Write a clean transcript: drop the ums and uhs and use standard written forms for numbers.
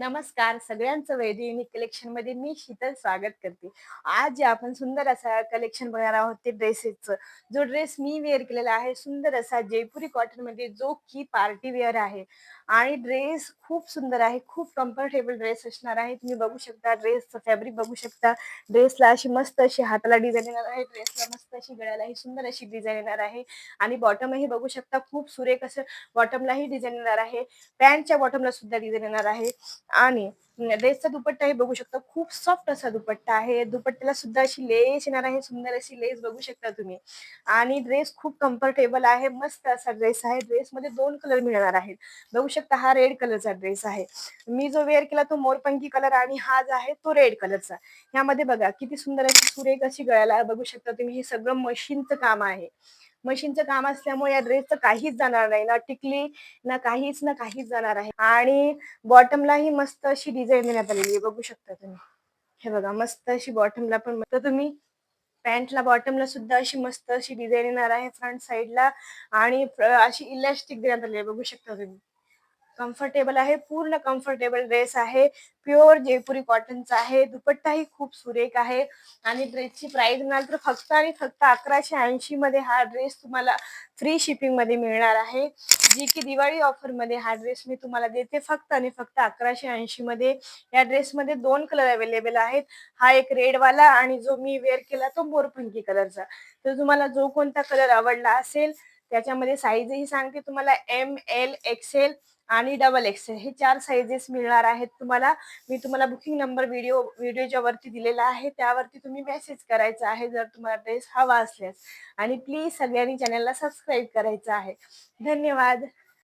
नमस्कार सगळ्यांचं वैदिक कलेक्शन मध्ये मी शीतल स्वागत करते. आज जे आपण सुंदर असा कलेक्शन बघणार आहोत ते ड्रेसेसचं. जो ड्रेस मी वेअर केलेला आहे सुंदर असा जयपुरी कॉटन मध्ये जो की पार्टी वेअर आहे आणि ड्रेस खूप सुंदर आहे. खूप कम्फर्टेबल ड्रेस असणार आहे. तुम्ही बघू शकता ड्रेसचं फॅब्रिक बघू शकता. ड्रेसला अशी मस्त अशी हाताला डिझाईन येणार आहे. ड्रेसला मस्त अशी गळ्यालाही सुंदर अशी डिझाईन येणार आहे आणि बॉटमही बघू शकता खूप सुरेख असं बॉटमलाही डिझाईन येणार आहे. पॅन्टच्या बॉटमला सुद्धा डिझाईन येणार आहे. आणि ड्रेसचा दुपट्टाही बघू शकता खूप सॉफ्ट असा दुपट्टा आहे. दुपट्ट्याला सुद्धा अशी लेस येणार आहे. सुंदर अशी लेस बघू शकता तुम्ही. आणि ड्रेस खूप कम्फर्टेबल आहे. मस्त असा ड्रेस आहे. ड्रेसमध्ये 2 कलर मिळणार आहेत. बघू शकता हा रेड कलरचा ड्रेस आहे. मी जो वेअर केला तो मोरपंखी कलर आणि हा जो आहे तो रेड कलरचा. ह्यामध्ये बघा किती सुंदर अशी सुरेख अशी गळ्याला बघू शकता तुम्ही. हे सगळं मशीनचं काम आहे. मशीनचं काम असल्यामुळे या ड्रेसचं काहीच जाणार नाही. ना टिकली ना काहीच जाणार आहे. आणि बॉटमलाही मस्त अशी डिझाईन देण्यात आलेली आहे बघू शकता तुम्ही. हे बघा मस्त अशी बॉटमला पण मस्त तुम्ही पॅन्टला बॉटमला सुद्धा अशी मस्त अशी डिझाईन येणार आहे फ्रंट साइडला आणि अशी इलास्टिक देण्यात आली आहे बघू शकता तुम्ही. कम्फर्टेबल आहे. पूर्ण कम्फर्टेबल ड्रेस आहे. प्युअर जयपुरी कॉटनचा आहे. दुपट्टाही खूप सुरेख आहे आणि ड्रेसची प्राइस म्हणाल तर फक्त आणि फक्त 1180 मध्ये हा ड्रेस तुम्हाला फ्री शिपिंग मध्ये मिळणार आहे. जी की दिवाळी ऑफर मध्ये हा ड्रेस मी तुम्हाला देते फक्त आणि फक्त 1180 मध्ये. या ड्रेसमध्ये 2 कलर अवेलेबल आहेत. हा एक रेड वाला आणि जो मी वेअर केला तो मोरपंखी कलरचा. तर तुम्हाला जो कोणता कलर आवडला असेल त्याच्यामध्ये साईजही सांगते तुम्हाला एम, एल, एक्सेल आणि डबल एक्सेल हे 4 साइजेस मिळणार आहेत तुम्हाला. मी तुम्हाला बुकिंग नंबर व्हिडिओच्या वरती दिलेला आहे. त्यावरती तुम्ही मेसेज करायचा आहे जर तुम्हाला ड्रेस हवा असल्यास. आणि प्लीज सगळ्यांनी चॅनलला सबस्क्राईब करायचं आहे. धन्यवाद.